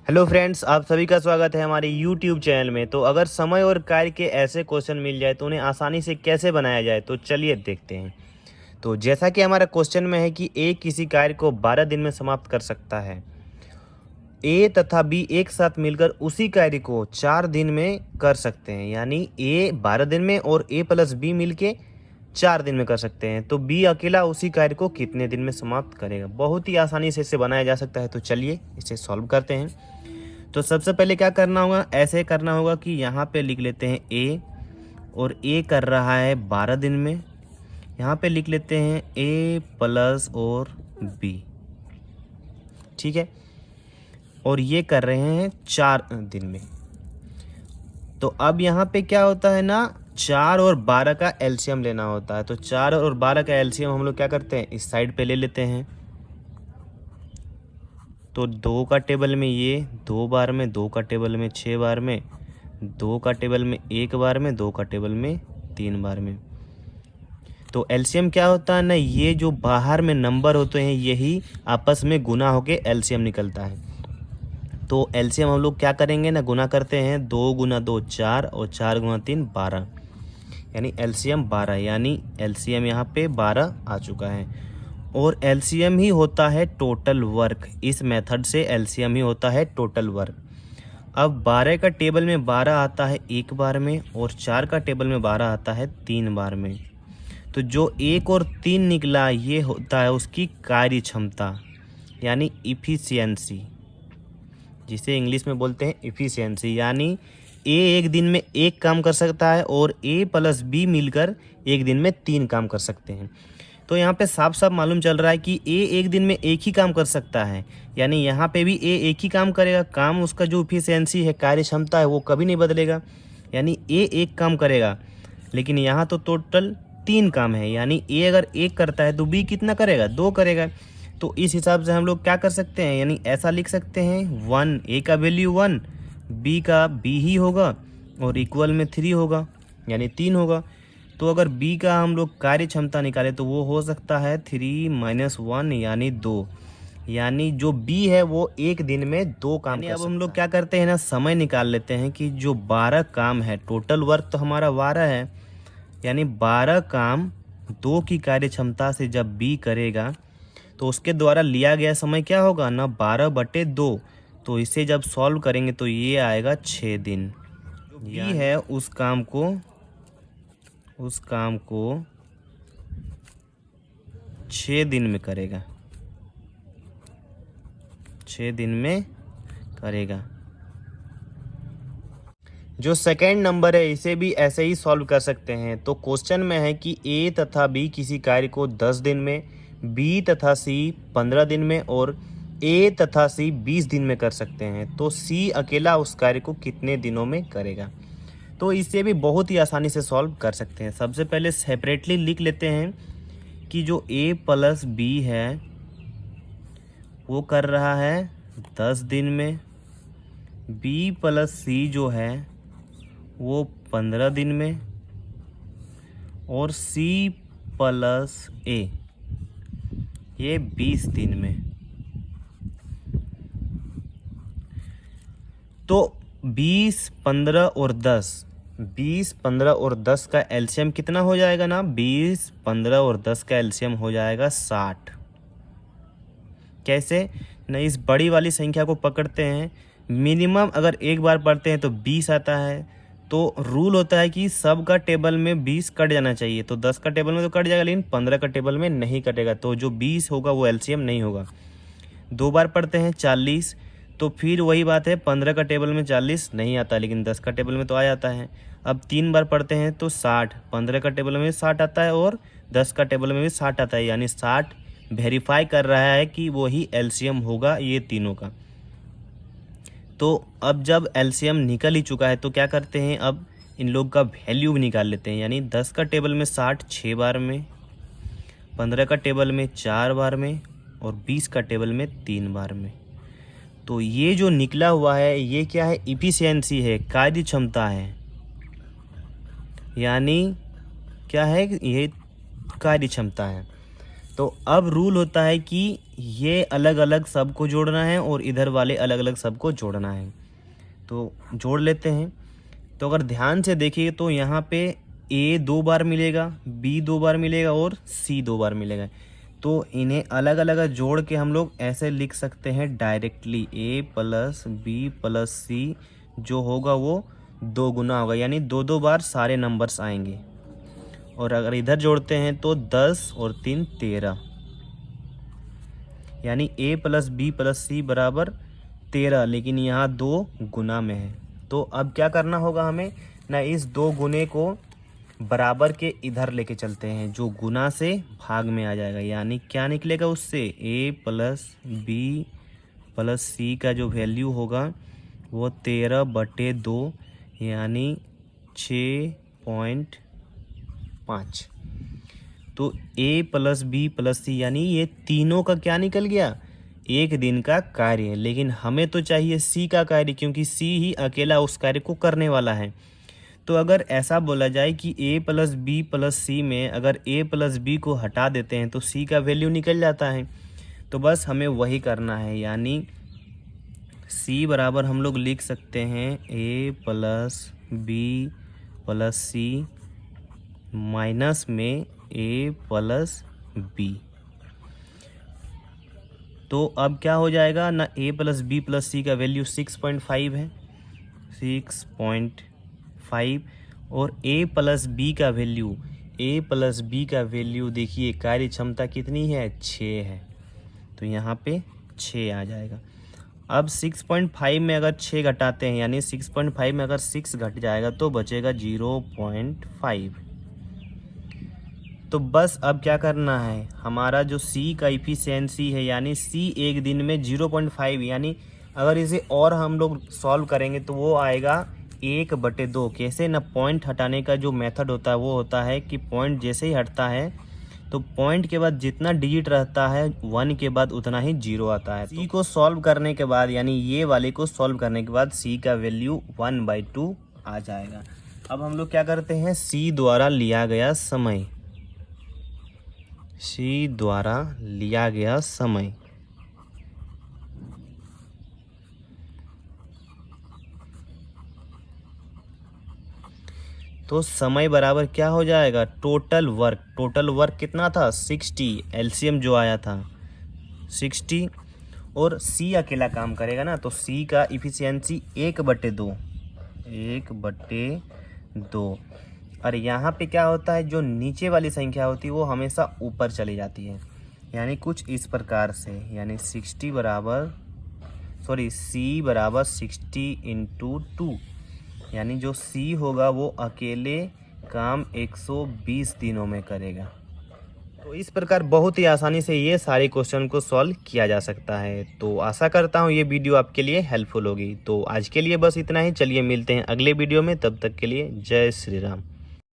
Hello friends, आप सभी का स्वागत है हमारे YouTube चैनल में। तो अगर समय और कार्य के ऐसे क्वेश्चन मिल जाए तो उन्हें आसानी से कैसे बनाया जाए, तो चलिए देखते हैं। तो जैसा कि हमारा क्वेश्चन में है कि ए किसी कार्य को 12 दिन में समाप्त कर सकता है। ए तथा बी एक साथ मिलकर उसी कार्य को 4 दिन में कर सकते हैं, यानी ए 12 दिन में और ए प्लस बी मिलके 4 दिन में कर सकते हैं। तो बी अकेला उसी कार्य को कितने दिन में समाप्त करेगा। बहुत ही आसानी से इसे बनाया जा सकता है। तो चलिए इसे सॉल्व करते हैं। तो सबसे पहले क्या करना होगा, ऐसे करना होगा कि यहाँ पे लिख लेते हैं ए, और ए कर रहा है 12 दिन में। यहाँ पे लिख लेते हैं ए प्लस और बी, ठीक है, और ये कर रहे हैं 4 दिन में। तो अब यहाँ पे क्या होता है ना, 4 और 12 का एलसीएम लेना होता है। तो 4 और 12 का एलसीएम हम लोग क्या करते हैं, इस साइड पे ले लेते हैं। तो 2 का टेबल में ये 2 बार में, 2 का टेबल में 6 बार में, 2 का टेबल में 1 बार में, 2 का टेबल में 3 बार में। तो एलसीएम क्या होता है ना, ये जो बाहर में नंबर होते हैं यही आपस में गुना होके एलसीएम निकलता है। तो एलसीएम हम लोग क्या करेंगे ना, गुना करते हैं। 2 गुना 2 4 और 4 गुना 3 12, यानी एलसीएम 12, यानी एलसीएम यहाँ पे 12 आ चुका है। और एलसीएम ही होता है टोटल वर्क। इस मेथड से एलसीएम ही होता है टोटल वर्क। अब 12 का टेबल में 12 आता है 1 बार में, और 4 का टेबल में 12 आता है 3 बार में। तो जो 1 और 3 निकला ये होता है उसकी कार्य क्षमता, यानी इफिशियंसी, जिसे इंग्लिश में बोलते हैं इफिशियंसी। यानी ए एक दिन में 1 काम कर सकता है और ए प्लस बी मिलकर एक दिन में 3 काम कर सकते हैं। तो यहाँ पे साफ साफ मालूम चल रहा है कि ए एक दिन में एक ही काम कर सकता है, यानी यहाँ पे भी ए एक ही काम करेगा। काम उसका जो इफिशियंसी है, कार्य क्षमता है, वो कभी नहीं बदलेगा, यानी ए एक काम करेगा। लेकिन यहाँ तो टोटल 3 काम है, यानी ए अगर 1 करता है तो बी कितना करेगा, 2 करेगा। तो इस हिसाब से हम लोग क्या कर सकते हैं, यानी ऐसा लिख सकते हैं 1, ए का वैल्यू 1, बी का बी ही होगा, और इक्वल में 3 होगा, यानी 3 होगा। तो अगर b का हम लोग कार्य क्षमता निकाले तो वो हो सकता है 3 - 1, यानी 2। यानी जो b है वो एक दिन में 2 काम कर सकता है। अब हम लोग क्या करते हैं ना, समय निकाल लेते हैं कि जो 12 काम है, टोटल वर्क तो हमारा 12 है, यानी 12 काम 2 की कार्य क्षमता से जब b करेगा तो उसके द्वारा लिया गया समय क्या होगा ना, 12/2। तो इसे जब सॉल्व करेंगे तो ये आएगा 6 दिन। b है उस काम को 6 दिन में करेगा, 6 दिन में करेगा। जो सेकेंड नंबर है इसे भी ऐसे ही सॉल्व कर सकते हैं। तो क्वेश्चन में है कि ए तथा बी किसी कार्य को 10 दिन में, बी तथा सी 15 दिन में और ए तथा सी 20 दिन में कर सकते हैं। तो सी अकेला उस कार्य को कितने दिनों में करेगा। तो इसे भी बहुत ही आसानी से सॉल्व कर सकते हैं। सबसे पहले सेपरेटली लिख लेते हैं कि जो a प्लस बी है वो कर रहा है 10 दिन में, b प्लस सी जो है वो 15 दिन में, और c प्लस a ये 20 दिन में। तो 20, 15 और 10, 20, 15 और 10 का एलसीएम कितना हो जाएगा ना, 20, 15 और 10 का एलसीएम हो जाएगा 60। कैसे ना, इस बड़ी वाली संख्या को पकड़ते हैं, मिनिमम अगर एक बार पढ़ते हैं तो 20 आता है। तो रूल होता है कि सब का टेबल में 20 कट जाना चाहिए। तो 10 का टेबल में तो कट जाएगा, लेकिन 15 का टेबल में नहीं कटेगा। तो जो 20 होगा वो एलसीएम नहीं होगा। 2 बार पढ़ते हैं 40, तो फिर वही बात है, 15 का टेबल में 40 नहीं आता, लेकिन 10 का टेबल में तो आ जाता है। अब 3 बार पढ़ते हैं तो 60, 15 का टेबल में 60 आता है और 10 का टेबल में भी 60 आता है, यानी 60 वेरीफाई कर रहा है कि वही एलसीएम होगा ये तीनों का। तो अब जब एलसीएम निकल ही चुका है तो क्या करते हैं, अब इन लोग का वैल्यू भी निकाल लेते हैं। यानी 10 का टेबल में 60 6 बार में, 15 का टेबल में 4 बार में, और 20 का टेबल में 3 बार में। तो ये जो निकला हुआ है ये क्या है, इफिशियंसी है, कार्य क्षमता है। यानी क्या है, ये कार्य क्षमता है। तो अब रूल होता है कि ये अलग अलग सबको जोड़ना है और इधर वाले अलग अलग सबको जोड़ना है। तो जोड़ लेते हैं। तो अगर ध्यान से देखिए तो यहाँ पे ए 2 बार मिलेगा, बी 2 बार मिलेगा और सी 2 बार मिलेगा। तो इन्हें अलग अलग जोड़ के हम लोग ऐसे लिख सकते हैं डायरेक्टली, ए प्लस बी प्लस सी जो होगा वो 2 गुना होगा, यानी 2 बार सारे नंबर्स आएंगे। और अगर इधर जोड़ते हैं तो 10 और 3 13, यानी ए प्लस बी प्लस सी बराबर 13, लेकिन यहाँ 2 गुना में है। तो अब क्या करना होगा हमें ना, इस 2 गुने को बराबर के इधर लेके चलते हैं, जो गुना से भाग में आ जाएगा, यानी क्या निकलेगा उससे, ए प्लस बी प्लस सी का जो वैल्यू होगा वो 13/2 यानी 6.5। तो ए प्लस बी प्लस सी यानी ये तीनों का क्या निकल गया, एक दिन का कार्य। लेकिन हमें तो चाहिए सी का कार्य, क्योंकि सी ही अकेला उस कार्य को करने वाला है। तो अगर ऐसा बोला जाए कि ए प्लस बी प्लस सी में अगर ए प्लस बी को हटा देते हैं तो सी का वैल्यू निकल जाता है। तो बस हमें वही करना है, यानी सी बराबर हम लोग लिख सकते हैं ए प्लस बी प्लस सी माइनस में ए प्लस बी। तो अब क्या हो जाएगा ना, ए प्लस बी प्लस सी का वैल्यू 6.5 है, 6.5, और ए प्लस बी का वैल्यू देखिए कार्य क्षमता कितनी है, 6 है। तो यहाँ पे 6 आ जाएगा। अब 6.5 में अगर 6 घटाते हैं, यानी 6.5 में अगर 6 घट जाएगा तो बचेगा 0.5। तो बस अब क्या करना है, हमारा जो सी का इफिशियंसी है, यानी सी एक दिन में 0.5, यानी अगर इसे और हम लोग सॉल्व करेंगे तो वो आएगा 1/2। कैसे ना, पॉइंट हटाने का जो मेथड होता है वो होता है कि पॉइंट जैसे ही हटता है तो पॉइंट के बाद जितना डिजिट रहता है 1 के बाद उतना ही 0 आता है। सी को सॉल्व करने के बाद, यानी ये वाले को सॉल्व करने के बाद सी का वैल्यू 1/2 आ जाएगा। अब हम लोग क्या करते हैं, सी द्वारा लिया गया समय, तो समय बराबर क्या हो जाएगा, टोटल वर्क कितना था, 60, एलसीएम जो आया था 60, और सी अकेला काम करेगा ना, तो सी का इफिशियंसी 1/2। और यहाँ पे क्या होता है, जो नीचे वाली संख्या होती है वो हमेशा ऊपर चली जाती है, यानी कुछ इस प्रकार से, यानी सी बराबर 60 × 2, यानी जो सी होगा वो अकेले काम 120 दिनों में करेगा। तो इस प्रकार बहुत ही आसानी से ये सारे क्वेश्चन को सॉल्व किया जा सकता है। तो आशा करता हूँ ये वीडियो आपके लिए हेल्पफुल होगी। तो आज के लिए बस इतना ही, चलिए मिलते हैं अगले वीडियो में, तब तक के लिए जय श्री राम।